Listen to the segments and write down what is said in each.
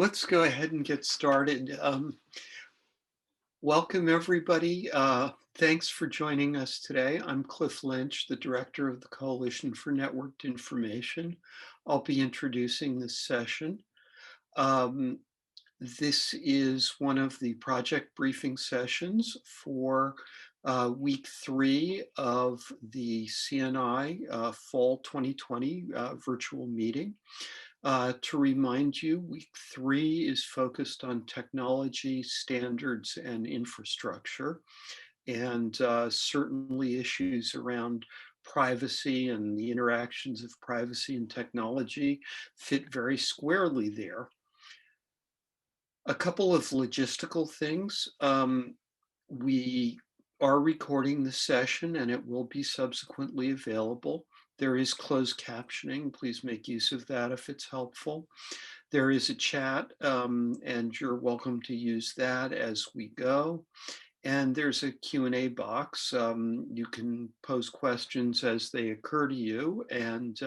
Let's go ahead and get started. Welcome, everybody. Thanks for joining us today. I'm Cliff Lynch, the director of the Coalition for Networked Information. I'll be introducing this session. This is one of the project briefing sessions for week 3 of the CNI Fall 2020 virtual meeting. To remind you, week 3 is focused on technology, standards, and infrastructure, and certainly issues around privacy and the interactions of privacy and technology fit very squarely there. A couple of logistical things. We are recording the session and it will be subsequently available. There is closed captioning. Please make use of that if it's helpful. There is a chat and you're welcome to use that as we go. And there's a Q&A box. You can pose questions as they occur to you. And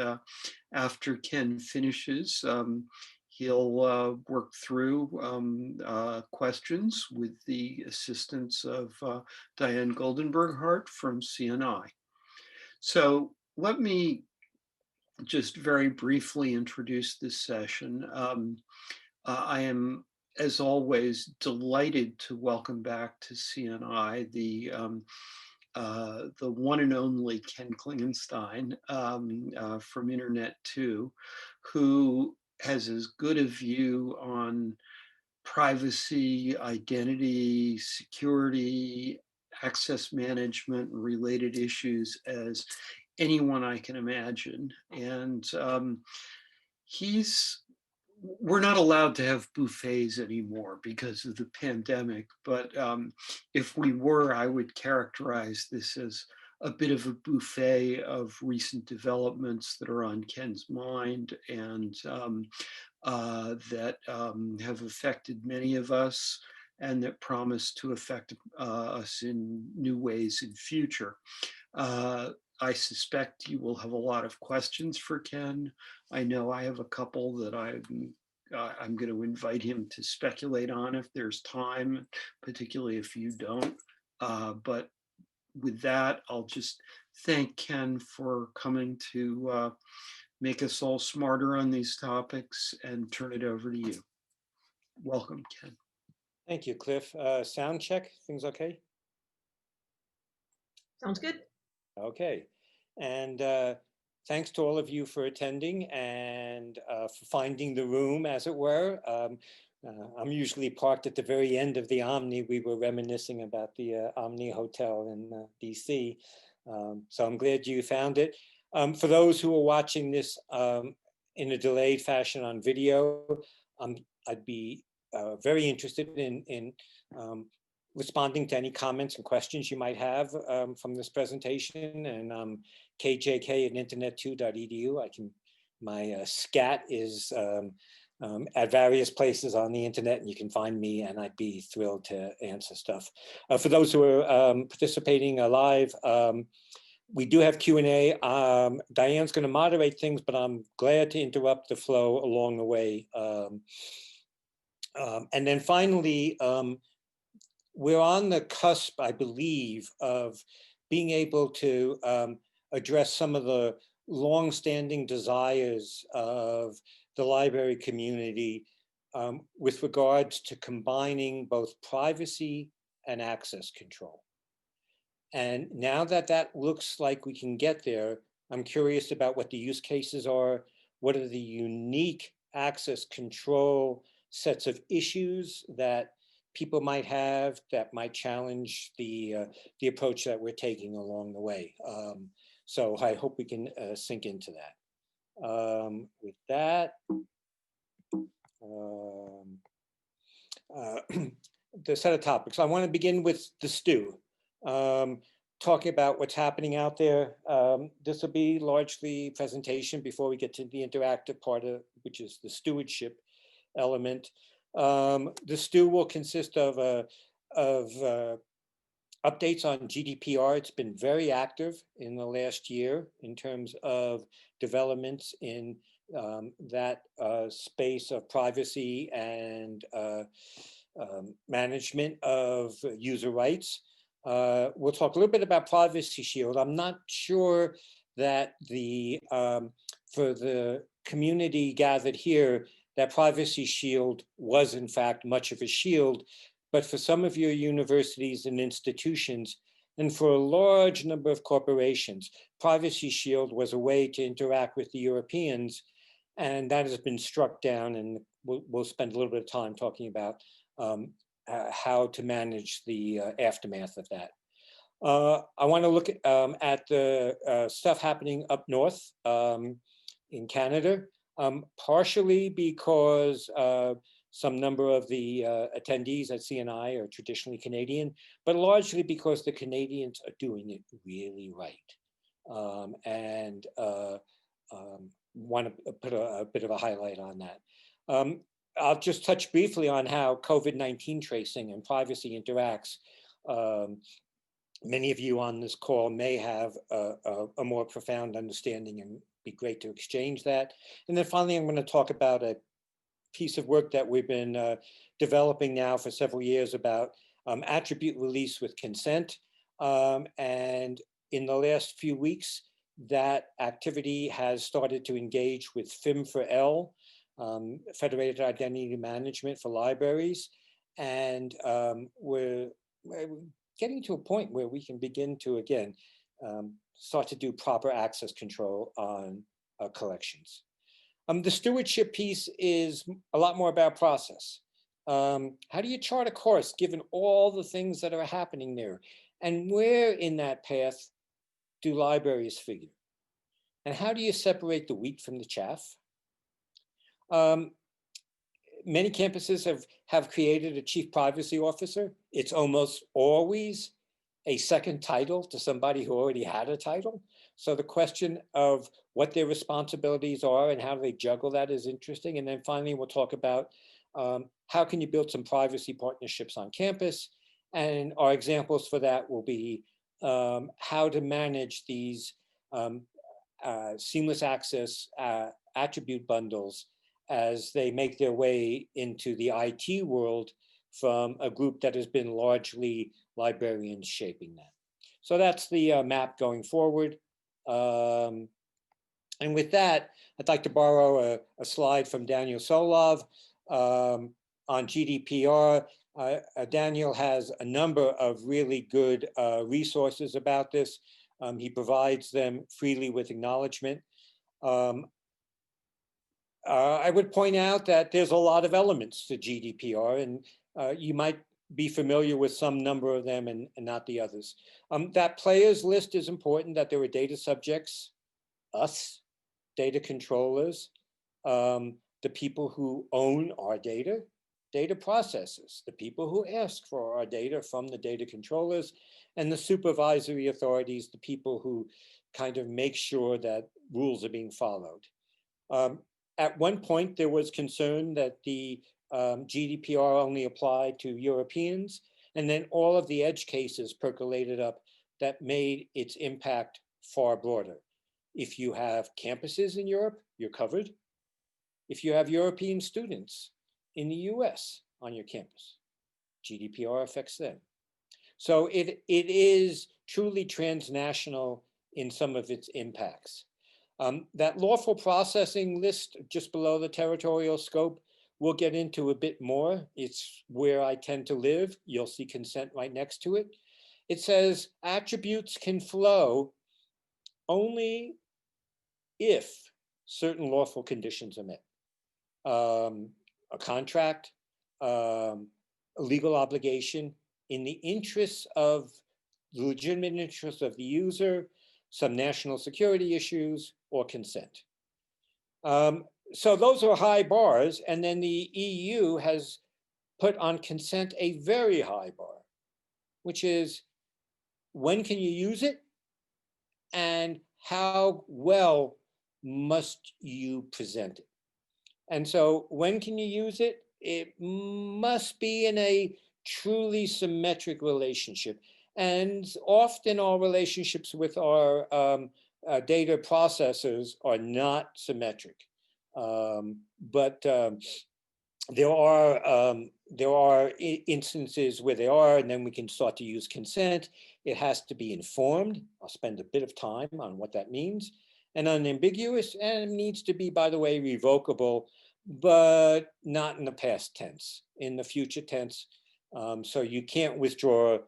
after Ken finishes, he'll work through questions with the assistance of Diane Goldenberg-Hart from CNI. So let me just very briefly introduce this session. I am, as always, delighted to welcome back to CNI the one and only Ken Klingenstein from Internet 2, who has as good a view on privacy, identity, security, access management, and related issues as anyone I can imagine. And we're not allowed to have buffets anymore because of the pandemic, but if we were, I would characterize this as a bit of a buffet of recent developments that are on Ken's mind and that have affected many of us and that promise to affect us in new ways in future. I suspect you will have a lot of questions for Ken. I know I have a couple that I'm going to invite him to speculate on if there's time, particularly if you don't. But with that, I'll just thank Ken for coming to make us all smarter on these topics and turn it over to you. Welcome, Ken. Thank you, Cliff. Sound check, things okay? Sounds good. Okay, and thanks to all of you for attending and for finding the room, as it were. I'm usually parked at the very end of the Omni. We were reminiscing about the Omni Hotel in DC. So I'm glad you found it. For those who are watching this in a delayed fashion on video, I'd be very interested in responding to any comments and questions you might have from this presentation. And kjk@internet2.edu. My scat is at various places on the internet, and you can find me, and I'd be thrilled to answer stuff. For those who are participating live, we do have Q&A. Diane's going to moderate things, but I'm glad to interrupt the flow along the way. And then finally, we're on the cusp, I believe, of being able to address some of the long-standing desires of the library community with regards to combining both privacy and access control. And now that that looks like we can get there, I'm curious about what the use cases are, what are the unique access control sets of issues that people might have that might challenge the approach that we're taking along the way. So I hope we can sink into that. With that, the set of topics. I want to begin with the stew, talking about what's happening out there. This will be largely presentation before we get to the interactive part of, which is the stewardship element. The stew will consist of a updates on GDPR. It's been very active in the last year in terms of developments in that space of privacy and management of user rights. We'll talk a little bit about Privacy Shield. I'm not sure that for the community gathered here, that Privacy Shield was in fact much of a shield, but for some of your universities and institutions, and for a large number of corporations, Privacy Shield was a way to interact with the Europeans, and that has been struck down, and we'll spend a little bit of time talking about how to manage the aftermath of that. I want to look at the stuff happening up north in Canada, partially because some number of the attendees at CNI are traditionally Canadian, but largely because the Canadians are doing it really right, and want to put a bit of a highlight on that. I'll just touch briefly on how COVID-19 tracing and privacy interacts. Many of you on this call may have a more profound understanding, and be great to exchange that. And then finally, I'm going to talk about a piece of work that we've been developing now for several years about attribute release with consent. And in the last few weeks, that activity has started to engage with FIM4L, Federated Identity Management for Libraries. And we're getting to a point where we can begin to, again, start to do proper access control on collections. The stewardship piece is a lot more about process. How do you chart a course given all the things that are happening there? And where in that path do libraries figure? And how do you separate the wheat from the chaff? Many campuses have created a chief privacy officer. It's almost always a second title to somebody who already had a title. So the question of what their responsibilities are and how they juggle that is interesting. And then finally, we'll talk about how can you build some privacy partnerships on campus? And our examples for that will be how to manage these seamless access attribute bundles as they make their way into the IT world from a group that has been largely librarians shaping that. So that's the map going forward. And with that, I'd like to borrow a slide from Daniel Solov on GDPR. Daniel has a number of really good resources about this. He provides them freely with acknowledgement. I would point out that there's a lot of elements to GDPR, and you might be familiar with some number of them and not the others. That players list is important, that there are data subjects, us, data controllers, the people who own our data processors, the people who ask for our data from the data controllers, and the supervisory authorities, the people who kind of make sure that rules are being followed. At one point, there was concern that the GDPR only applied to Europeans, and then all of the edge cases percolated up that made its impact far broader. If you have campuses in Europe, you're covered. If you have European students in the US on your campus, GDPR affects them. So it is truly transnational in some of its impacts. That lawful processing list just below the territorial scope, we'll get into a bit more. It's where I tend to live. You'll see consent right next to it. It says attributes can flow only if certain lawful conditions are met. A contract, a legal obligation in the interests of the legitimate interests of the user, some national security issues, or consent. So those are high bars, and then the EU has put on consent a very high bar, which is when can you use it and how well must you present it? And so when can you use it? It must be in a truly symmetric relationship. And often our relationships with our data processors are not symmetric. But there are instances where they are, and then we can start to use consent. It has to be informed. I'll spend a bit of time on what that means. And unambiguous, and it needs to be, by the way, revocable, but not in the past tense, in the future tense. So you can't withdraw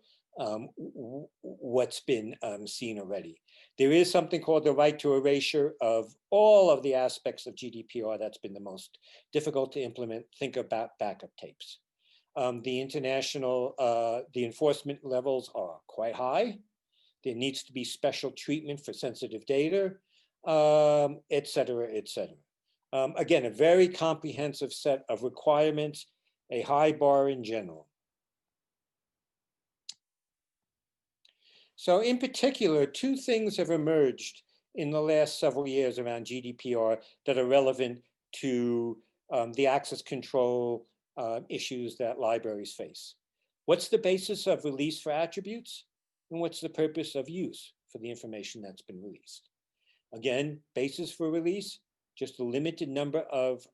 what's been seen already. There is something called the right to erasure of all of the aspects of GDPR. That's been the most difficult to implement. Think about backup tapes. The enforcement levels are quite high. There needs to be special treatment for sensitive data, et cetera, et cetera. Again, a very comprehensive set of requirements, a high bar in general. So in particular, two things have emerged in the last several years around GDPR that are relevant to the access control issues that libraries face. What's the basis of release for attributes? And what's the purpose of use for the information that's been released? Again, basis for release, just a limited number of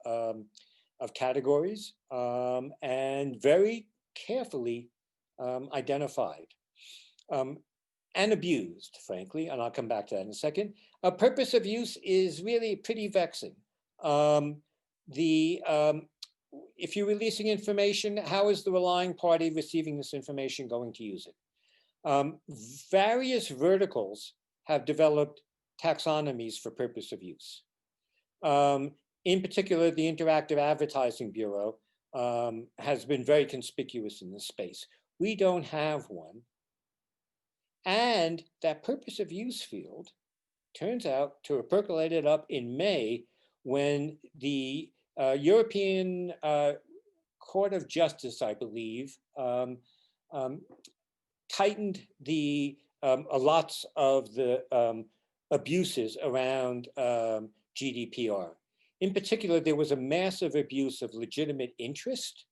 categories and very carefully identified. And abused, frankly, and I'll come back to that in a second. A purpose of use is really pretty vexing. If you're releasing information, how is the relying party receiving this information going to use it? Various verticals have developed taxonomies for purpose of use. In particular, the Interactive Advertising Bureau has been very conspicuous in this space. We don't have one. And that purpose of use field turns out to have percolated up in May when the European Court of Justice, I believe, tightened lots of the abuses around GDPR. In particular, there was a massive abuse of legitimate interest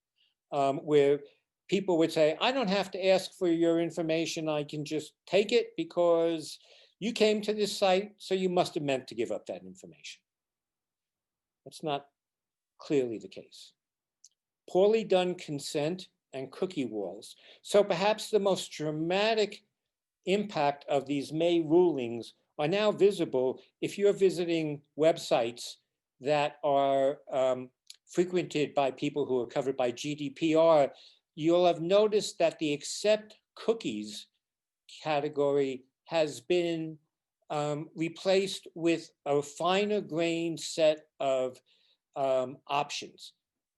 where people would say, I don't have to ask for your information. I can just take it because you came to this site, so you must have meant to give up that information. That's not clearly the case. Poorly done consent and cookie walls. So perhaps the most dramatic impact of these May rulings are now visible if you're visiting websites that are frequented by people who are covered by GDPR. You'll have noticed that the accept cookies category has been replaced with a finer grained set of options.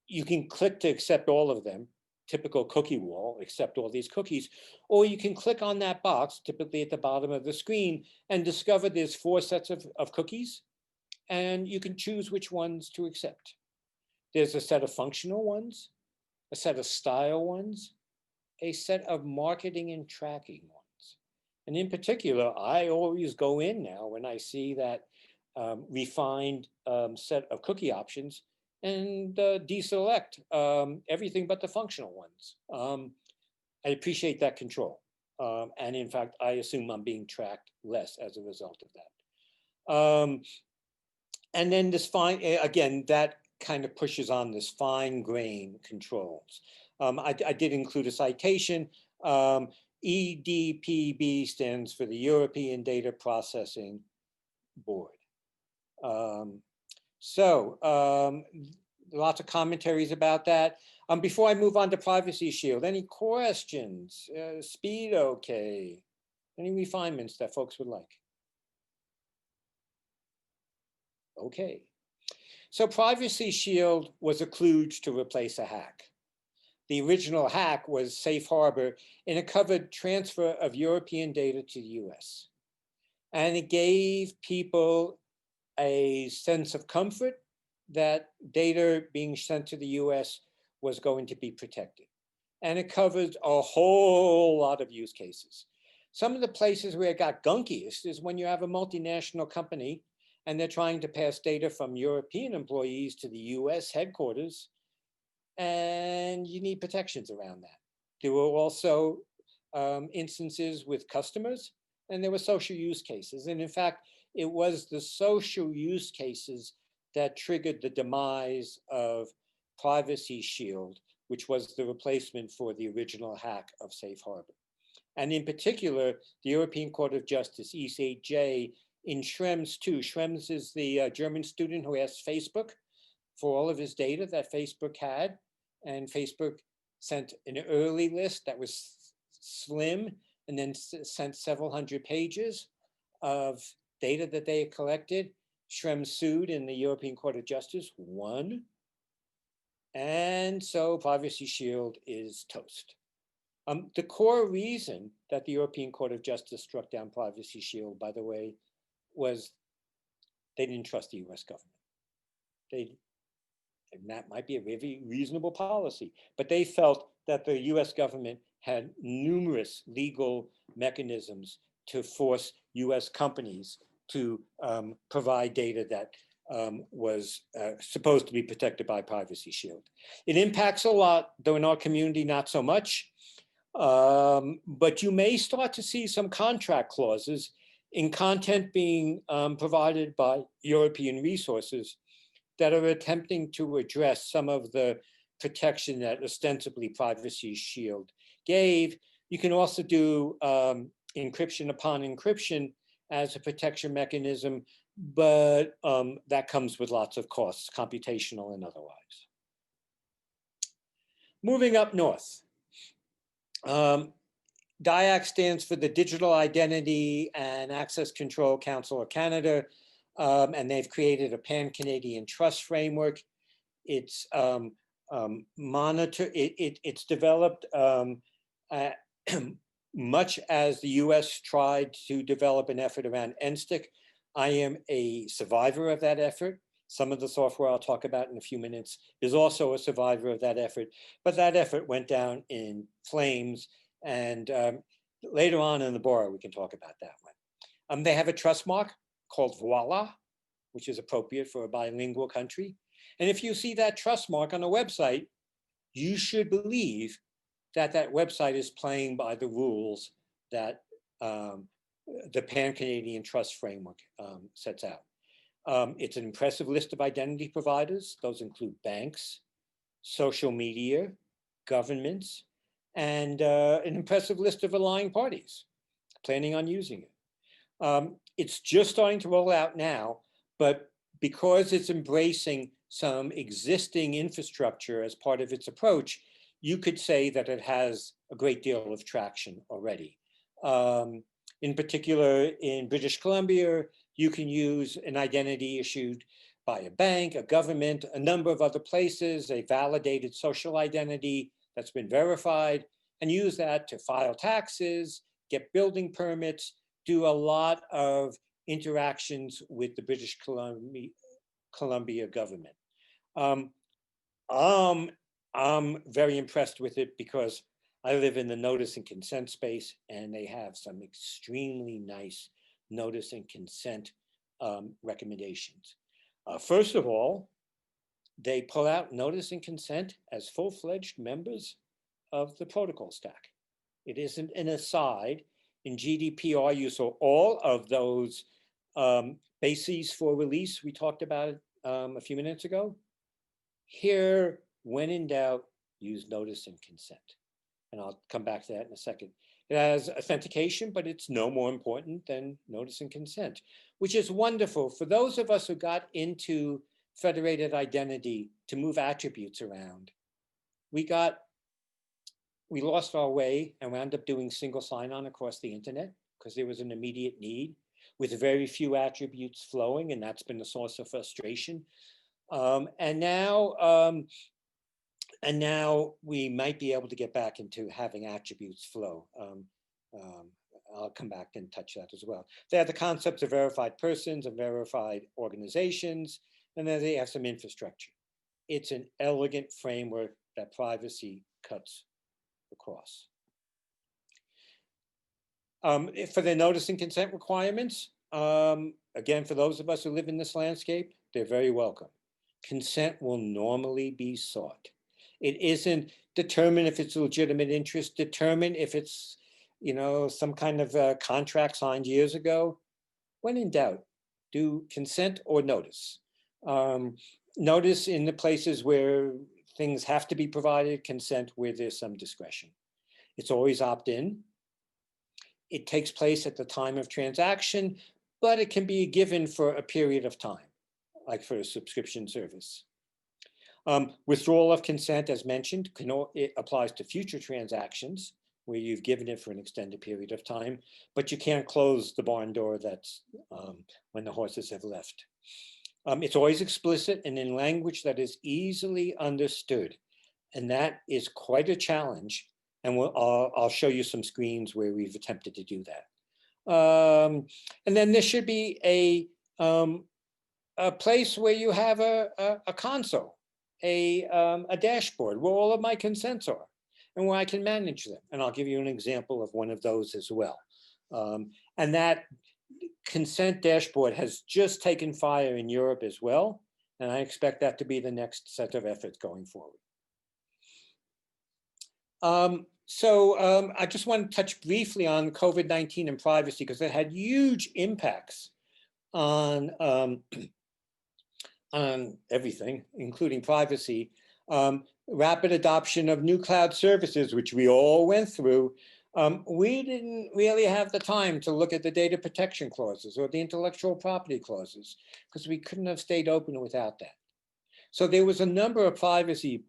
You can click to accept all of them, typical cookie wall, accept all these cookies, or you can click on that box, typically at the bottom of the screen, and discover there's 4 sets of cookies, and you can choose which ones to accept. There's a set of functional ones, a set of style ones, a set of marketing and tracking ones. And in particular, I always go in now when I see that refined set of cookie options and deselect everything but the functional ones. I appreciate that control. And in fact, I assume I'm being tracked less as a result of that. And then this again, that kind of pushes on this fine grain controls. I did include a citation. EDPB stands for the European Data Processing Board. Lots of commentaries about that. Before I move on to Privacy Shield, any questions? Speed okay? Any refinements that folks would like? Okay. So Privacy Shield was a kludge to replace a hack. The original hack was Safe Harbor, and it covered transfer of European data to the US. And it gave people a sense of comfort that data being sent to the US was going to be protected. And it covered a whole lot of use cases. Some of the places where it got gunkiest is when you have a multinational company and they're trying to pass data from European employees to the US headquarters, and you need protections around that. There were also instances with customers, and there were social use cases. And in fact, it was the social use cases that triggered the demise of Privacy Shield, which was the replacement for the original hack of Safe Harbor. And in particular, the European Court of Justice, ECJ, in Schrems too. Schrems is the German student who asked Facebook for all of his data that Facebook had, and Facebook sent an early list that was slim and then sent several hundred pages of data that they had collected. Schrems sued in the European Court of Justice, won. And so Privacy Shield is toast. The core reason that the European Court of Justice struck down Privacy Shield, by the way, was they didn't trust the US government. And that might be a very reasonable policy, but they felt that the US government had numerous legal mechanisms to force US companies to provide data that was supposed to be protected by Privacy Shield. It impacts a lot, though in our community, not so much. But you may start to see some contract clauses in content being provided by European resources that are attempting to address some of the protection that ostensibly Privacy Shield gave. You can also do encryption upon encryption as a protection mechanism, but that comes with lots of costs, computational and otherwise. Moving up north. DIAC stands for the Digital Identity and Access Control Council of Canada, and they've created a pan-Canadian trust framework. It's it's developed much as the US tried to develop an effort around NSTIC. I am a survivor of that effort. Some of the software I'll talk about in a few minutes is also a survivor of that effort, but that effort went down in flames. And later on in the bar, we can talk about that one. They have a trust mark called Voila, which is appropriate for a bilingual country. And if you see that trust mark on a website, you should believe that that website is playing by the rules that the Pan-Canadian Trust Framework sets out. It's an impressive list of identity providers. Those include banks, social media, governments, and an impressive list of relying parties planning on using it. It's just starting to roll out now, but because it's embracing some existing infrastructure as part of its approach, you could say that it has a great deal of traction already. In particular, in British Columbia, you can use an identity issued by a bank, a government, a number of other places, a validated social identity that's been verified, and use that to file taxes, get building permits, do a lot of interactions with the British Columbia government. I'm very impressed with it because I live in the notice and consent space, and they have some extremely nice notice and consent recommendations. First of all, they pull out notice and consent as full-fledged members of the protocol stack. It isn't an aside. In GDPR, you saw all of those bases for release we talked about a few minutes ago. Here, when in doubt, use notice and consent. And I'll come back to that in a second. It has authentication, but it's no more important than notice and consent, which is wonderful for those of us who got into federated identity to move attributes around. We lost our way and wound up doing single sign-on across the internet because there was an immediate need with very few attributes flowing, and that's been a source of frustration. And now we might be able to get back into having attributes flow. I'll come back and touch that as well. They have the concepts of verified persons and verified organizations, and then they have some infrastructure. It's an elegant framework that privacy cuts across. For the notice and consent requirements, again, for those of us who live in this landscape, they're very welcome. Consent will normally be sought. It isn't determine if it's a legitimate interest, determine if it's some kind of contract signed years ago. When in doubt, do consent or notice. Notice in the places where things have to be provided, consent where there's some discretion. It's always opt-in. It takes place at the time of transaction, but it can be given for a period of time, like for a subscription service. Withdrawal of consent, as mentioned, it applies to future transactions where you've given it for an extended period of time, but you can't close the barn door that's when the horses have left. It's always explicit and in language that is easily understood. And that is quite a challenge. And I'll show you some screens where we've attempted to do that. And then there should be a place where you have a console, a dashboard where all of my consents are and where I can manage them. And I'll give you an example of one of those as well. And that consent dashboard has just taken fire in Europe as well. And I expect that to be the next set of efforts going forward. I just want to touch briefly on COVID-19 and privacy because it had huge impacts on everything, including privacy. Rapid adoption of new cloud services, which we all went through. We didn't really have the time to look at the data protection clauses or the intellectual property clauses because we couldn't have stayed open without that. So there was a number of privacy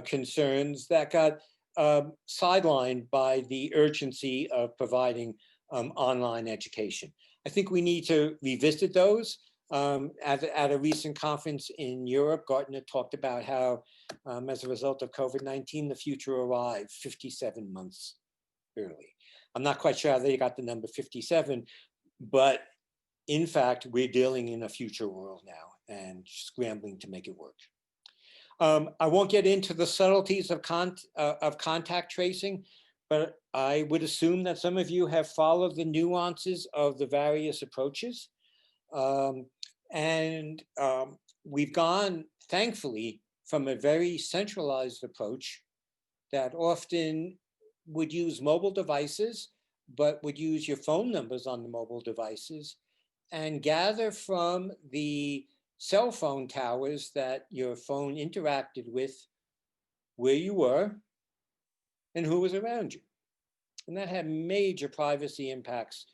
concerns that got sidelined by the urgency of providing online education. I think we need to revisit those. At a recent conference in Europe, Gartner talked about how, as a result of COVID-19, the future arrived 57 months early. I'm not quite sure how they got the number 57, but in fact, we're dealing in a future world now and scrambling to make it work. I won't get into the subtleties of contact tracing, but I would assume that some of you have followed the nuances of the various approaches. We've gone, thankfully, from a very centralized approach that often would use mobile devices, but would use your phone numbers on the mobile devices and gather from the cell phone towers that your phone interacted with where you were and who was around you. And that had major privacy impacts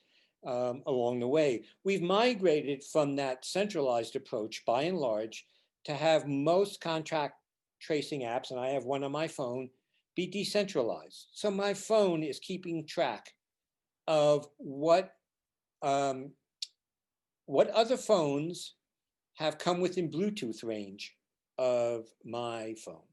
along the way. We've migrated from that centralized approach, by and large, to have most contact tracing apps, and I have one on my phone, be decentralized. So my phone is keeping track of what other phones have come within Bluetooth range of my phone.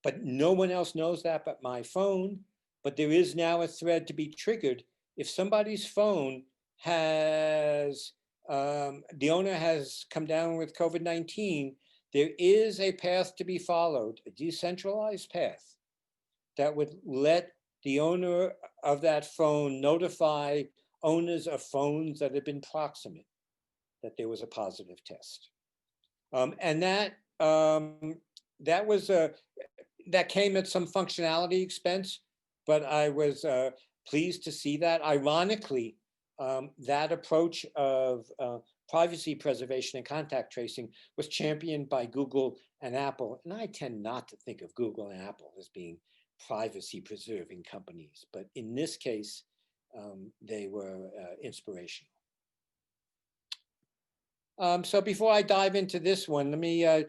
But no one else knows that but my phone. But there is now a thread to be triggered if somebody's phone has, the owner has come down with COVID-19, there is a path to be followed, a decentralized path that would let the owner of that phone notify owners of phones that have been proximate that there was a positive test. And that came at some functionality expense, but I was pleased to see that. Ironically, that approach of privacy preservation and contact tracing was championed by Google and Apple. And I tend not to think of Google and Apple as being privacy preserving companies, but in this case, they were inspirational. So before I dive into this one, let me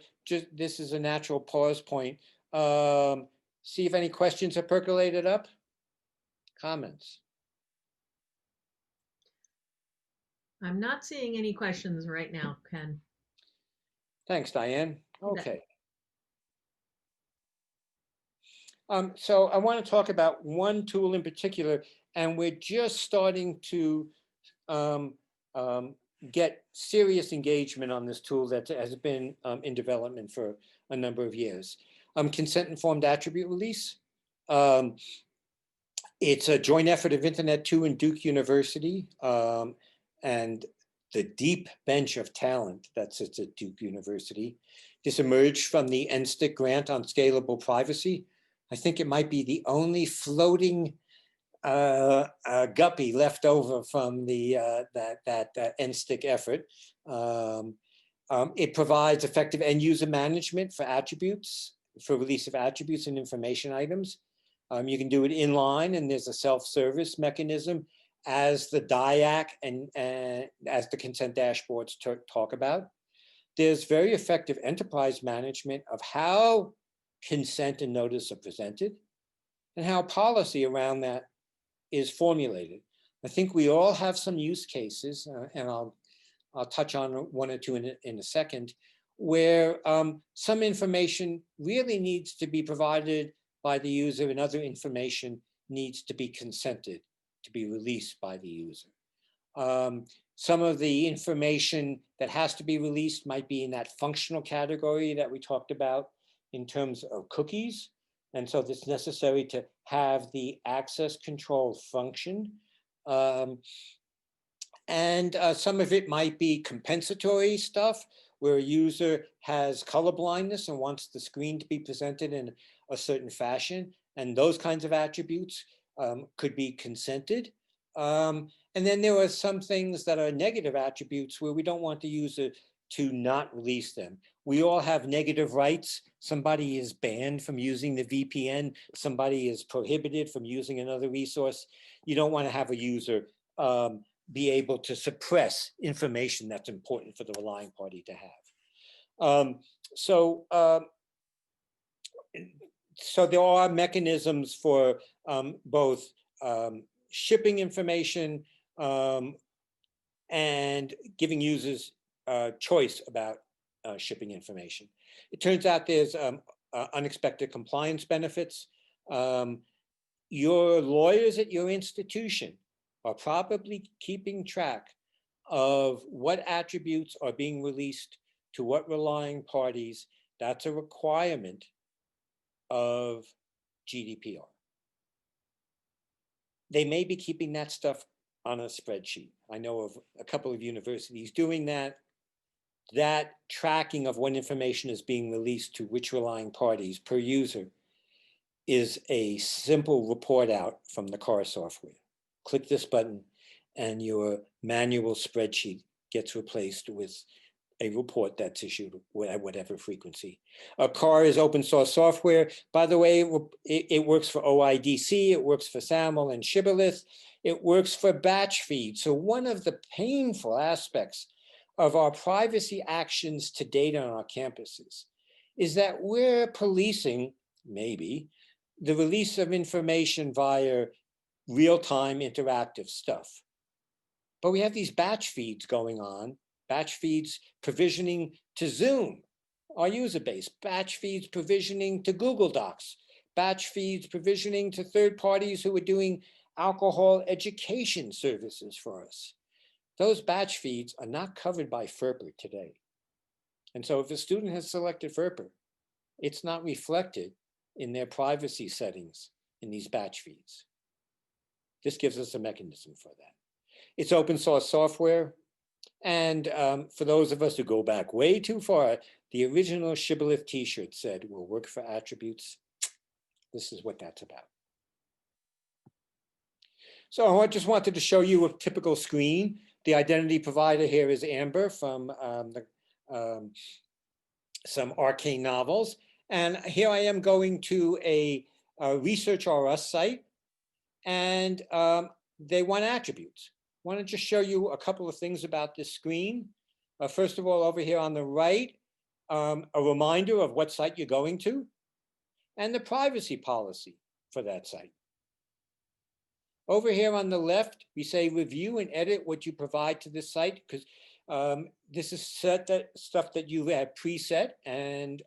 this is a natural pause point. See if any questions are percolated up. Comments? I'm not seeing any questions right now, Ken. Thanks, Diane. Okay. So I want to talk about one tool in particular, and we're just starting to get serious engagement on this tool that has been in development for a number of years. Consent-informed attribute release. It's a joint effort of Internet 2 and Duke University, and the deep bench of talent that sits at Duke University. This emerged from the NSTIC grant on scalable privacy. I think it might be the only floating guppy left over from the that NSTIC effort. It provides effective end user management for attributes, for release of attributes and information items. You can do it inline, and there's a self-service mechanism as the DIAC and as the consent dashboards talk about. There's very effective enterprise management of how consent and notice are presented and how policy around that is formulated. I think we all have some use cases, and I'll touch on one or two in a second, where some information really needs to be provided by the user and other information needs to be consented to be released by the user. Some of the information that has to be released might be in that functional category that we talked about in terms of cookies. And so it's necessary to have the access control function. Some of it might be compensatory stuff where a user has color blindness and wants the screen to be presented in a certain fashion. And those kinds of attributes could be consented. And then there are some things that are negative attributes where we don't want the user to not release them. We all have negative rights. Somebody is banned from using the VPN. Somebody is prohibited from using another resource. You don't want to have a user be able to suppress information that's important for the relying party to have. So there are mechanisms for both shipping information and giving users choice about shipping information. It turns out there's unexpected compliance benefits. Your lawyers at your institution are probably keeping track of what attributes are being released to what relying parties. That's a requirement of GDPR. They may be keeping that stuff on a spreadsheet. I know of a couple of universities doing that. That tracking of what information is being released to which relying parties per user is a simple report out from the car software. Click this button and your manual spreadsheet gets replaced with a report that's issued at whatever frequency. CAR is open source software. By the way, it works for OIDC, it works for SAML and Shibboleth, it works for batch feed. So one of the painful aspects of our privacy actions to date on our campuses is that we're policing, maybe, the release of information via real-time interactive stuff. But we have these batch feeds going on, batch feeds provisioning to Zoom, our user base, batch feeds provisioning to Google Docs, batch feeds provisioning to third parties who are doing alcohol education services for us. Those batch feeds are not covered by FERPA today. And so if a student has selected FERPA, it's not reflected in their privacy settings in these batch feeds. This gives us a mechanism for that. It's open source software. And for those of us who go back way too far, the original Shibboleth t-shirt said, "We'll work for attributes." This is what that's about. So I just wanted to show you a typical screen. The identity provider here is Amber from some arcane novels. And here I am going to a Research R Us site, and they want attributes. I want to just show you a couple of things about this screen. First of all, over here on the right, a reminder of what site you're going to and the privacy policy for that site. Over here on the left, we say review and edit what you provide to this site, because this is stuff that you had preset, and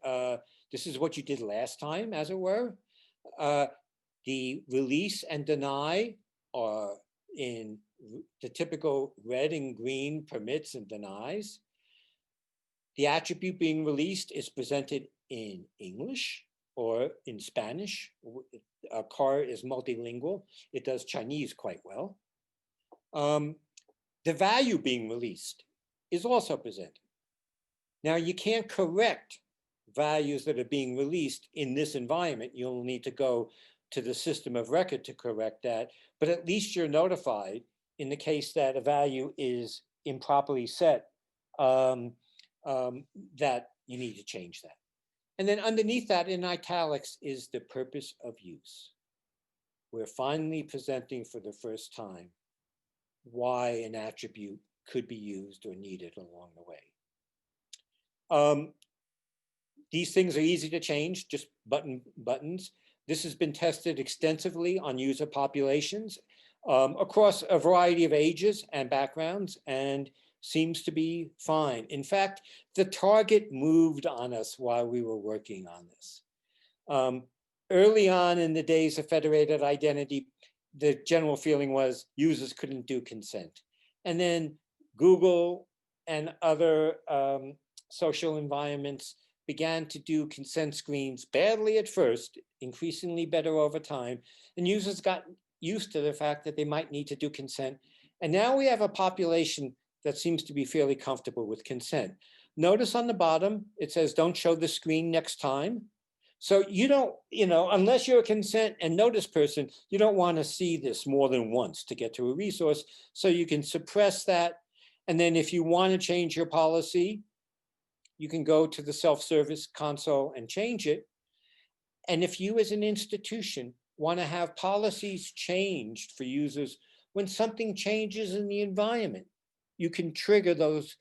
this is what you did last time, as it were. The release and deny are in the typical red and green permits and denies. The attribute being released is presented in English or in Spanish. CAR is multilingual. It does Chinese quite well. The value being released is also presented. Now, you can't correct values that are being released in this environment. You'll need to go to the system of record to correct that, but at least you're notified in the case that a value is improperly set, that you need to change that. And then underneath that in italics is the purpose of use. We're finally presenting for the first time why an attribute could be used or needed along the way. These things are easy to change, just buttons. This has been tested extensively on user populations across a variety of ages and backgrounds, and seems to be fine. In fact, the target moved on us while we were working on this. Early on in the days of federated identity, the general feeling was users couldn't do consent. And then Google and other social environments began to do consent screens badly at first, increasingly better over time, and users got used to the fact that they might need to do consent. And now we have a population that seems to be fairly comfortable with consent. Notice on the bottom, it says, don't show the screen next time. So you don't, unless you're a consent and notice person, you don't want to see this more than once to get to a resource. So you can suppress that. And then if you want to change your policy, you can go to the self-service console and change it. And if you as an institution want to have policies changed for users when something changes in the environment, you can trigger those,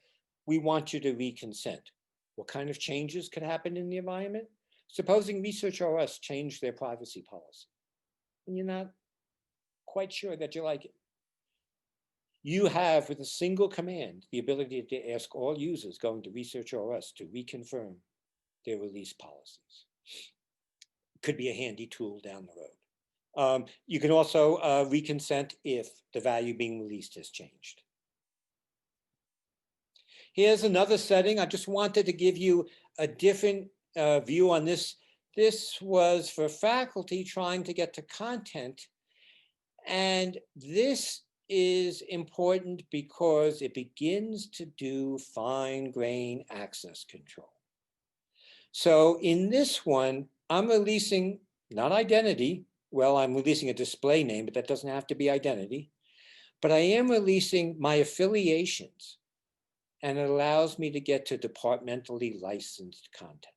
we want you to reconsent. What kind of changes could happen in the environment? Supposing ResearchOS changed their privacy policy, and you're not quite sure that you like it. You have, with a single command, the ability to ask all users going to ResearchOS to reconfirm their release policies. Could be a handy tool down the road. You can also reconsent if the value being released has changed. Here's another setting. I just wanted to give you a different view on this. This was for faculty trying to get to content. And this is important because it begins to do fine-grained access control. So in this one, I'm releasing not identity. Well, I'm releasing a display name, but that doesn't have to be identity. But I am releasing my affiliations, and it allows me to get to departmentally licensed content.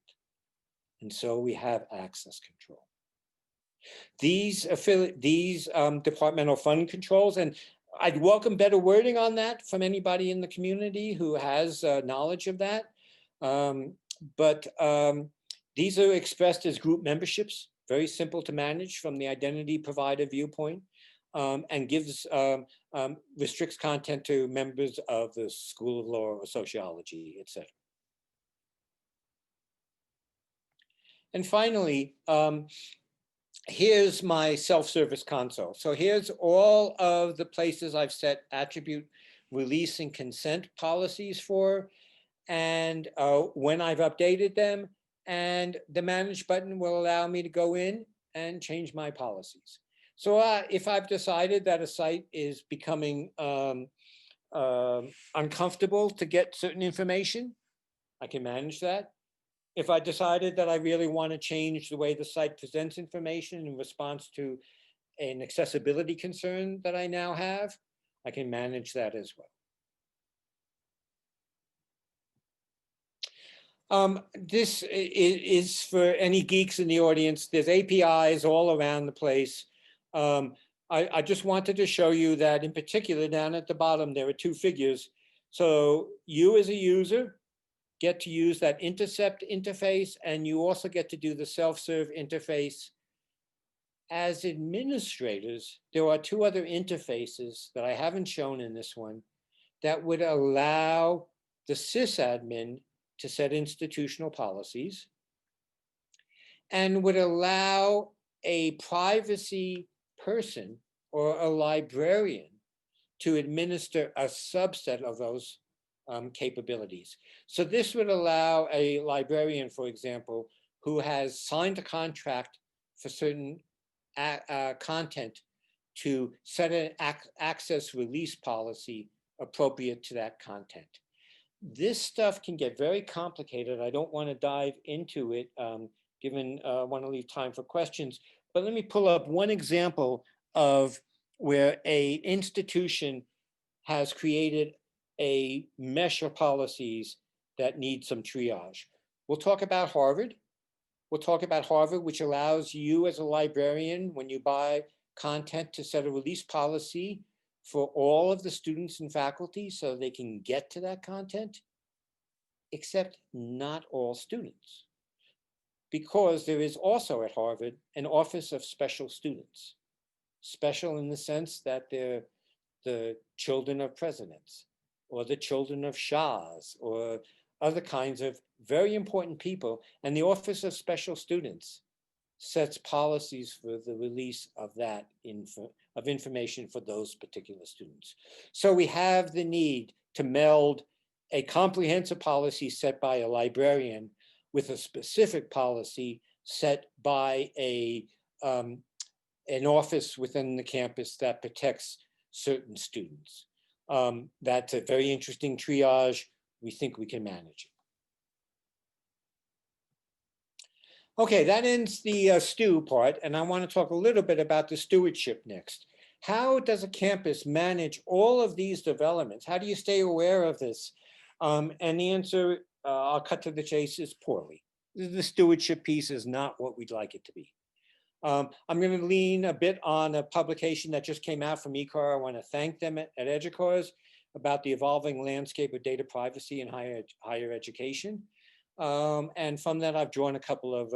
And so we have access control. These departmental fund controls, and I'd welcome better wording on that from anybody in the community who has knowledge of that. These are expressed as group memberships, very simple to manage from the identity provider viewpoint, and gives restricts content to members of the School of Law or Sociology, etc. And finally, here's my self-service console. So here's all of the places I've set attribute release and consent policies for, and when I've updated them, and the manage button will allow me to go in and change my policies. So if I've decided that a site is becoming uncomfortable to get certain information, I can manage that. If I decided that I really want to change the way the site presents information in response to an accessibility concern that I now have, I can manage that as well. This is for any geeks in the audience. There's APIs all around the place. I just wanted to show you that in particular down at the bottom, there are two figures. So you as a user get to use that intercept interface, and you also get to do the self-serve interface. As administrators, there are two other interfaces that I haven't shown in this one that would allow the sysadmin to set institutional policies and would allow a privacy person or a librarian to administer a subset of those capabilities. So this would allow a librarian, for example, who has signed a contract for certain content to set an access release policy appropriate to that content. This stuff can get very complicated. I don't want to dive into it, given I want to leave time for questions. but let me pull up one example of where a institution has created a mesh of policies that need some triage. We'll talk about Harvard. We'll talk about Harvard, which allows you as a librarian, when you buy content, to set a release policy for all of the students and faculty so they can get to that content, except not all students. Because there is also at Harvard an Office of Special Students. Special in the sense that they're the children of presidents, or the children of shahs, or other kinds of very important people. And the Office of Special Students sets policies for the release of that information for those particular students. So we have the need to meld a comprehensive policy set by a librarian with a specific policy set by an office within the campus that protects certain students. That's a very interesting triage. We think we can manage it. Okay, that ends the stew part, and I want to talk a little bit about the stewardship next. How does a campus manage all of these developments? How do you stay aware of this? And the answer, I'll cut to the chase, is poorly. The stewardship piece is not what we'd like it to be. I'm going to lean a bit on a publication that just came out from ECAR. I want to thank them at EDUCAUSE about the evolving landscape of data privacy in higher education. And from that, I've drawn a couple of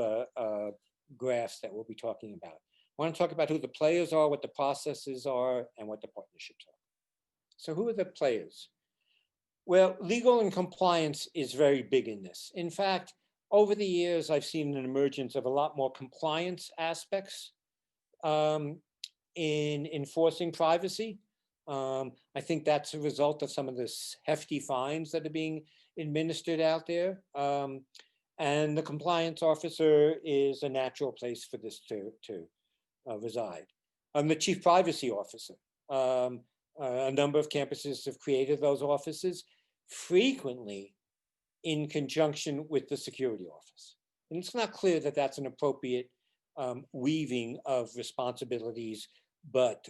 graphs that we'll be talking about. I want to talk about who the players are, what the processes are, and what the partnerships are. So who are the players? Well, legal and compliance is very big in this. In fact, over the years, I've seen an emergence of a lot more compliance aspects in enforcing privacy. I think that's a result of some of the hefty fines that are being administered out there. And the compliance officer is a natural place for this to reside. The chief privacy officer. A number of campuses have created those offices, frequently in conjunction with the security office. And it's not clear that that's an appropriate weaving of responsibilities, but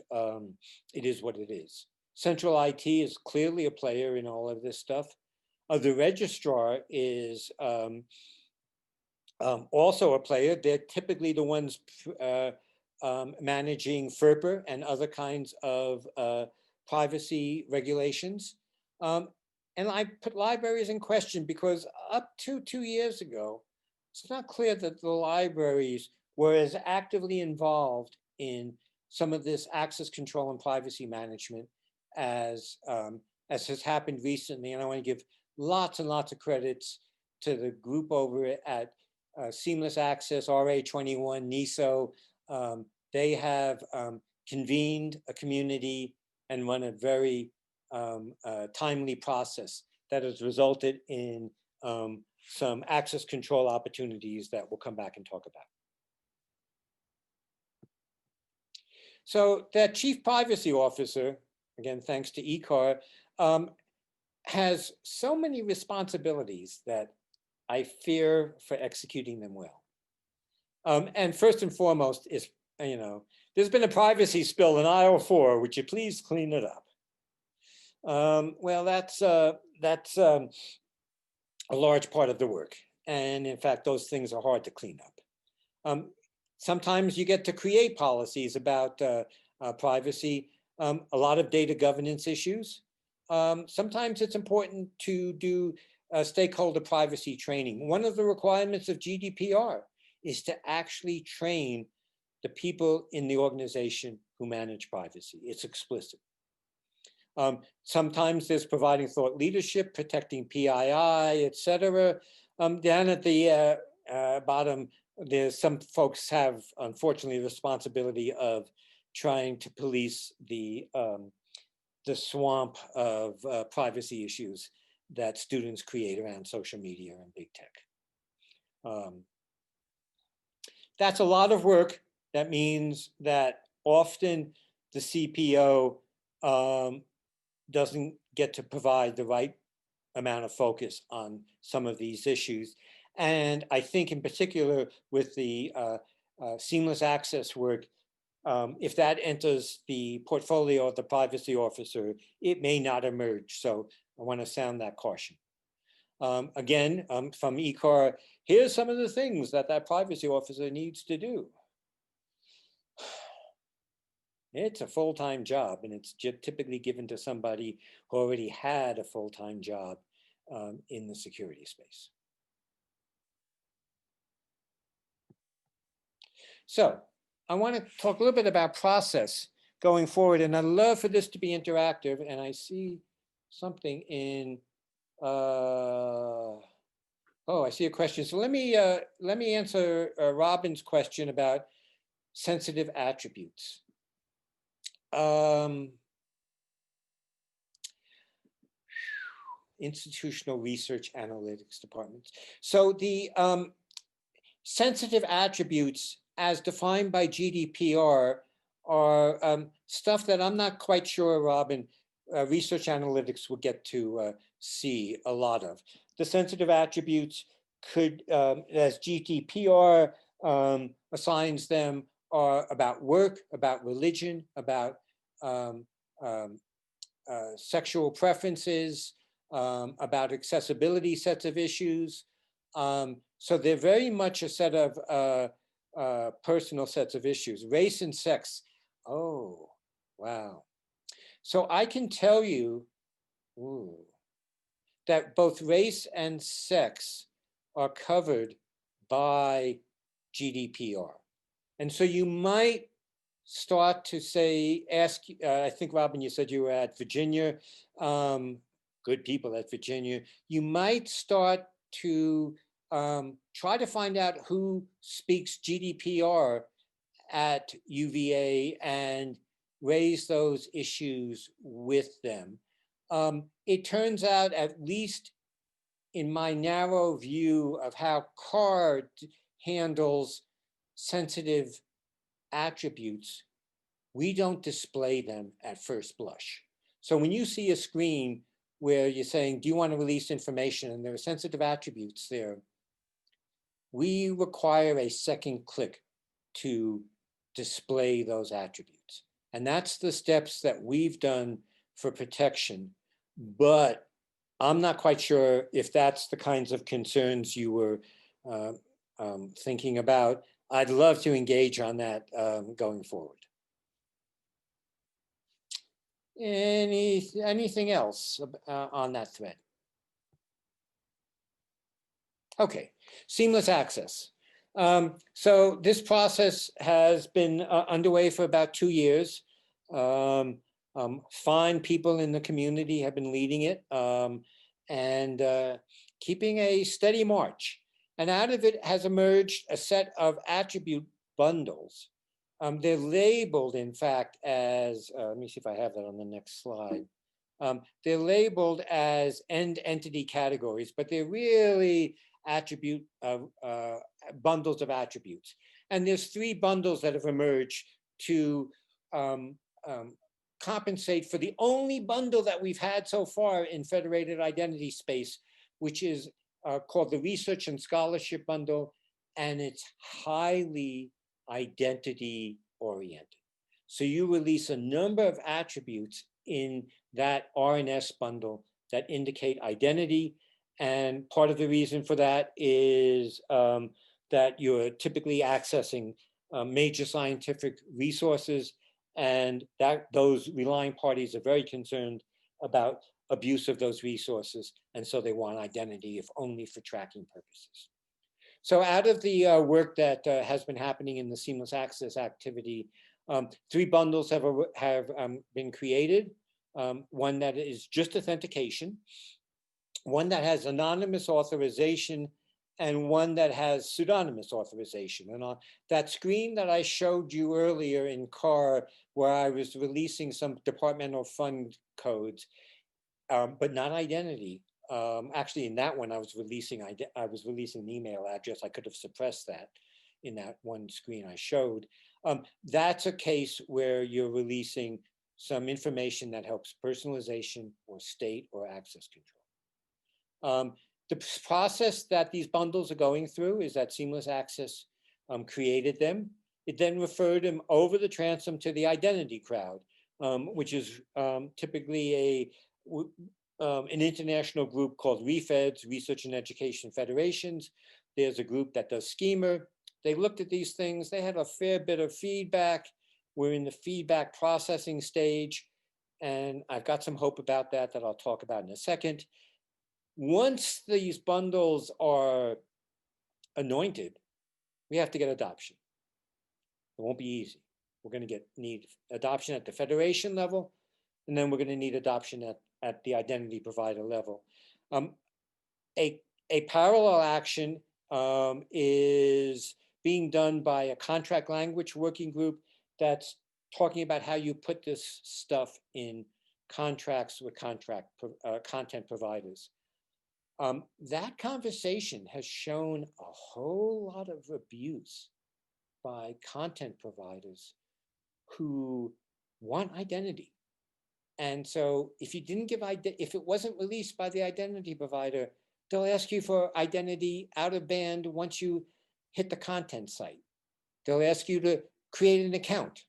it is what it is. Central IT is clearly a player in all of this stuff. The registrar is also a player. They're typically the ones managing FERPA and other kinds of privacy regulations. And I put libraries in question because up to 2 years ago, it's not clear that the libraries were as actively involved in some of this access control and privacy management as has happened recently. And I want to give lots and lots of credits to the group over at Seamless Access, RA21, NISO. They have convened a community and run a very timely process that has resulted in some access control opportunities that we'll come back and talk about. So that chief privacy officer, again, thanks to ECAR, has so many responsibilities that I fear for executing them well. And first and foremost is, there's been a privacy spill in aisle 4. Would you please clean it up? Well, that's a large part of the work. And in fact, those things are hard to clean up. Sometimes you get to create policies about privacy, a lot of data governance issues. Sometimes it's important to do stakeholder privacy training. One of the requirements of GDPR is to actually train the people in the organization who manage privacy. It's explicit. Sometimes there's providing thought leadership, protecting PII, et cetera. Down at the bottom, there's some folks have, unfortunately, the responsibility of trying to police the swamp of privacy issues that students create around social media and big tech. That's a lot of work. That means that often the CPO doesn't get to provide the right amount of focus on some of these issues. And I think in particular with the seamless access work, if that enters the portfolio of the privacy officer, it may not emerge. So I want to sound that caution. Again, from ECAR, here's some of the things that that privacy officer needs to do. It's a full-time job, and it's typically given to somebody who already had a full-time job in the security space. So I want to talk a little bit about process going forward, and I'd love for this to be interactive. And I see something in, oh, I see a question. So let me answer Robin's question about sensitive attributes. Institutional research analytics departments. So the sensitive attributes as defined by GDPR are stuff that I'm not quite sure, Robin, research analytics will get to see a lot of. The sensitive attributes could, as GDPR assigns them, are about work, about religion, about sexual preferences, about accessibility sets of issues. So they're very much a set of personal sets of issues. Race and sex, oh, wow. So I can tell you that both race and sex are covered by GDPR. And so you might start to say, ask, I think, Robin, you said you were at Virginia, good people at Virginia. You might start to try to find out who speaks GDPR at UVA and raise those issues with them. It turns out, at least in my narrow view of how CAR handles sensitive attributes, we don't display them at first blush. So when you see a screen where you're saying, do you want to release information, and there are sensitive attributes there, we require a second click to display those attributes. And that's the steps that we've done for protection. But I'm not quite sure if that's the kinds of concerns you were thinking about. I'd love to engage on that going forward. Anything else on that thread? Okay, seamless access. So this process has been underway for about 2 years. Fine people in the community have been leading it and keeping a steady march. And out of it has emerged a set of attribute bundles. They're labeled, in fact, as, let me see if I have that on the next slide. They're labeled as end entity categories, but they're really attribute bundles of attributes. And there's 3 bundles that have emerged to compensate for the only bundle that we've had so far in federated identity space, which is called the Research and Scholarship Bundle, and it's highly identity oriented. So you release a number of attributes in that RNS bundle that indicate identity. And part of the reason for that is that you're typically accessing major scientific resources, and that those relying parties are very concerned about abuse of those resources. And so they want identity, if only for tracking purposes. So out of the work that has been happening in the seamless access activity, 3 bundles have been created. One that is just authentication, one that has anonymous authorization, and one that has pseudonymous authorization. And on that screen that I showed you earlier in CAR, where I was releasing some departmental fund codes, but not identity. Actually, in that one, I was releasing an email address. I could have suppressed that in that one screen I showed. That's a case where you're releasing some information that helps personalization or state or access control. The process that these bundles are going through is that seamless access created them. It then referred them over the transom to the identity crowd, which is typically an international group called REFEDS, Research and Education Federations. There's a group that does Schema. They looked at these things. They had a fair bit of feedback. We're in the feedback processing stage, and I've got some hope about that I'll talk about in a second. Once these bundles are anointed, we have to get adoption. It won't be easy. We're going to need adoption at the federation level, and then we're going to need adoption at the identity provider level. A parallel action is being done by a contract language working group that's talking about how you put this stuff in contracts with content providers. That conversation has shown a whole lot of abuse by content providers who want identity. And so if you didn't give if it wasn't released by the identity provider, they'll ask you for identity out of band once you hit the content site. They'll ask you to create an account.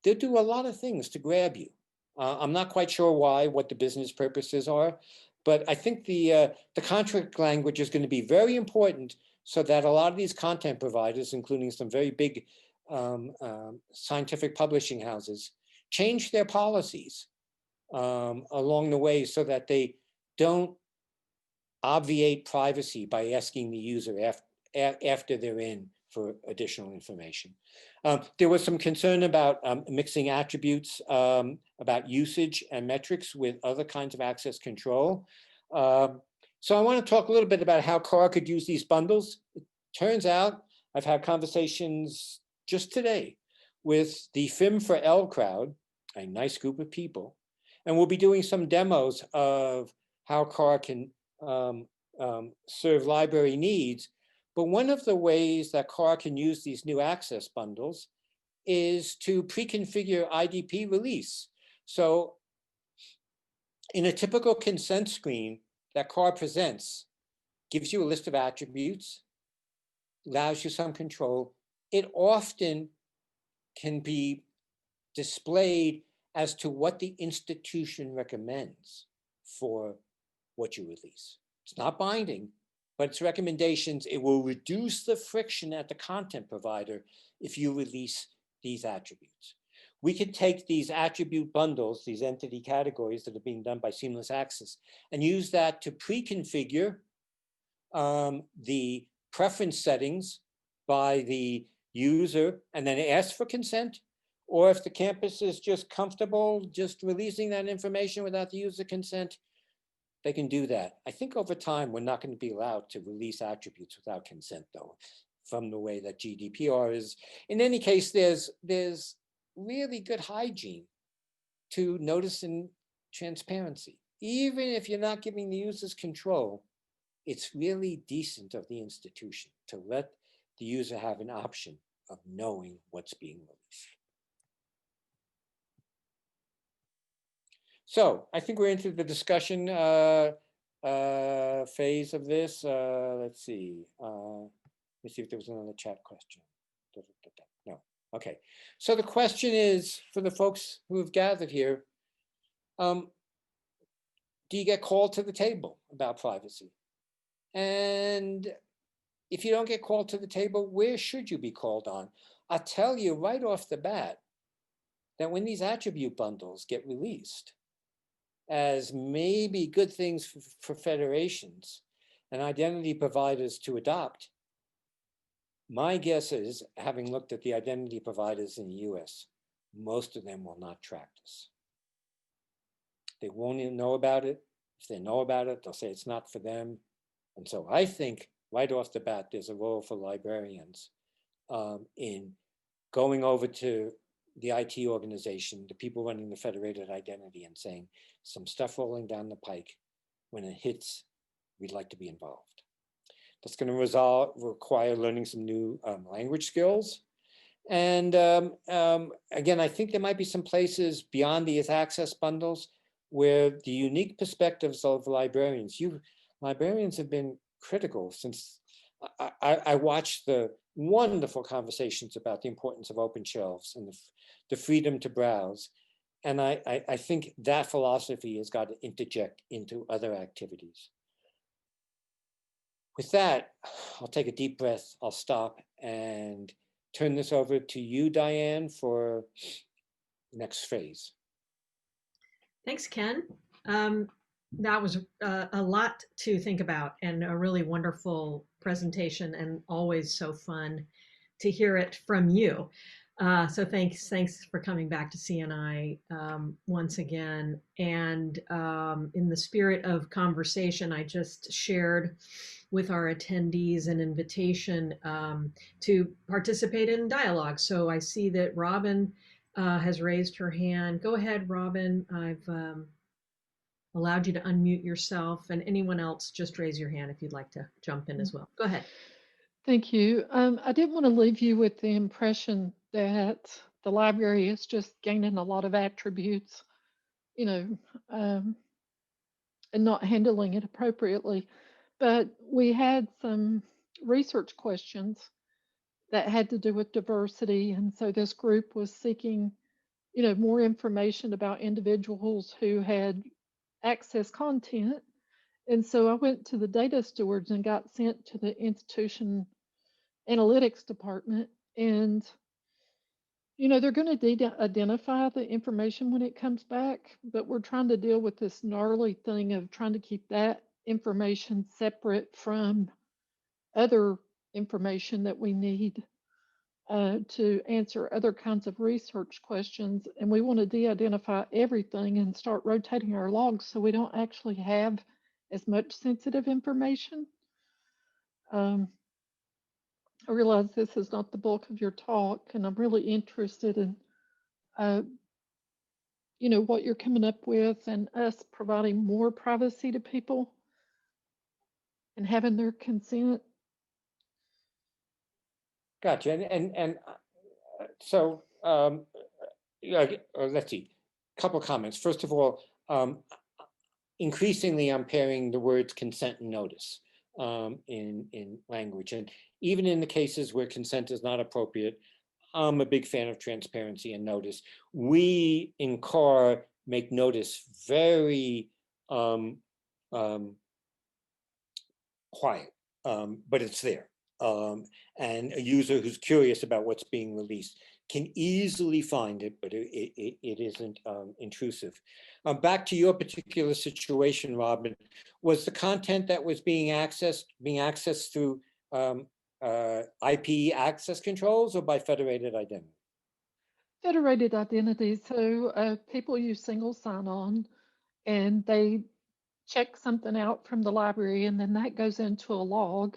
They'll do a lot of things to grab you. I'm not quite sure why, what the business purposes are, but I think the contract language is going to be very important so that a lot of these content providers, including some very big scientific publishing houses, change their policies along the way so that they don't obviate privacy by asking the user after they're in for additional information. There was some concern about mixing attributes, about usage and metrics with other kinds of access control. So I want to talk a little bit about how CAR could use these bundles. It turns out I've had conversations just today with the FIM for L crowd, a nice group of people, and we'll be doing some demos of how CAR can serve library needs. But one of the ways that CAR can use these new access bundles is to pre-configure IDP release. So in a typical consent screen that CAR presents, gives you a list of attributes, allows you some control. It often can be displayed as to what the institution recommends for what you release. It's not binding, but it's recommendations. It will reduce the friction at the content provider if you release these attributes. We could take these attribute bundles, these entity categories that are being done by Seamless Access, and use that to pre-configure the preference settings by the user and then ask for consent. Or if the campus is just comfortable just releasing that information without the user consent, they can do that. I think over time, we're not going to be allowed to release attributes without consent, though, from the way that GDPR is. In any case, there's really good hygiene to notice and transparency. Even if you're not giving the users control, it's really decent of the institution to let the user have an option of knowing what's being released. So I think we're into the discussion phase of this. Let's see. Let's see if there was another chat question. No. Okay. So the question is, for the folks who have gathered here, do you get called to the table about privacy? And if you don't get called to the table, where should you be called on? I'll tell you right off the bat that when these attribute bundles get released as maybe good things for federations and identity providers to adopt, my guess is, having looked at the identity providers in the US, most of them will not track this. They won't even know about it. If they know about it, they'll say it's not for them. And so I think right off the bat, there's a role for librarians in going over to the IT organization, the people running the federated identity, and saying some stuff rolling down the pike. When it hits, we'd like to be involved. That's going to require learning some new language skills. And again, I think there might be some places beyond these access bundles where the unique perspectives of librarians have been critical since I watched the wonderful conversations about the importance of open shelves and the freedom to browse. And I think that philosophy has got to interject into other activities. With that, I'll take a deep breath, I'll stop and turn this over to you, Diane, for next phase. Thanks, Ken. That was a lot to think about and a really wonderful presentation, and always so fun to hear it from you. So thanks for coming back to CNI once again. And in the spirit of conversation, I just shared with our attendees an invitation to participate in dialogue. So I see that Robin has raised her hand. Go ahead, Robin. I've allowed you to unmute yourself, and anyone else, just raise your hand if you'd like to jump in as well. Go ahead. Thank you. I didn't want to leave you with the impression that the library is just gaining a lot of attributes, and not handling it appropriately. But we had some research questions that had to do with diversity. And so this group was seeking, more information about individuals who had access content. And so I went to the data stewards and got sent to the institution analytics department. And, they're going to identify the information when it comes back, but we're trying to deal with this gnarly thing of trying to keep that information separate from other information that we need to answer other kinds of research questions. And we want to de-identify everything and start rotating our logs so we don't actually have as much sensitive information. I realize this is not the bulk of your talk, and I'm really interested in, what you're coming up with and us providing more privacy to people and having their consent. Gotcha. And so let's see, a couple of comments. First of all, increasingly I'm pairing the words consent and notice in language. And even in the cases where consent is not appropriate, I'm a big fan of transparency and notice. We in CAR make notice very quiet, but it's there. And a user who's curious about what's being released can easily find it, but it isn't intrusive. Back to your particular situation, Robin, was the content that was being accessed through IP access controls or by federated identity? Federated identity. So people use single sign-on, and they check something out from the library, and then that goes into a log.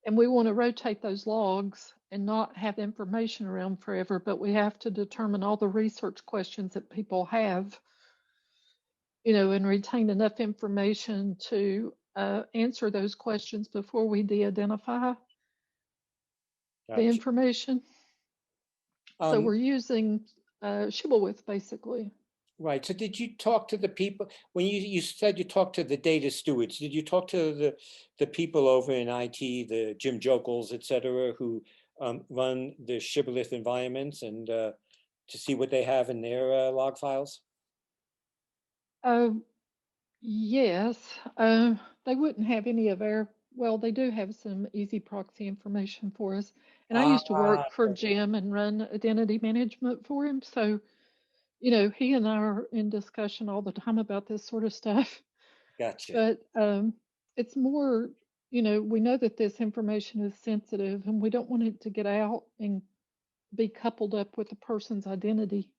And we want to rotate those logs and not have information around forever, but we have to determine all the research questions that people have, and retain enough information to answer those questions before we de-identify the information. So we're using Shibboleth, basically. Right. So did you talk to the people, when you said you talked to the data stewards, did you talk to the people over in IT, the Jim Jokels, et cetera, who run the Shibboleth environments, and to see what they have in their log files? Yes. They wouldn't have any of our, well, they do have some easy proxy information for us. And I used to work for Jim and run identity management for him. So, he and I are in discussion all the time about this sort of stuff. Gotcha. But it's more, we know that this information is sensitive and we don't want it to get out and be coupled up with a person's identity.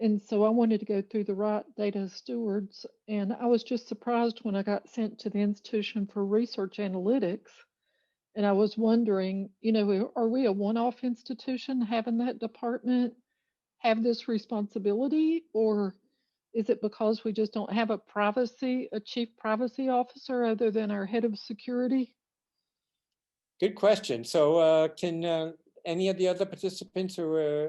And so I wanted to go through the right data stewards. And I was just surprised when I got sent to the Institution for Research Analytics. And I was wondering, are we a one-off institution having that department have this responsibility? Or is it because we just don't have a chief privacy officer other than our head of security? Good question. So can any of the other participants who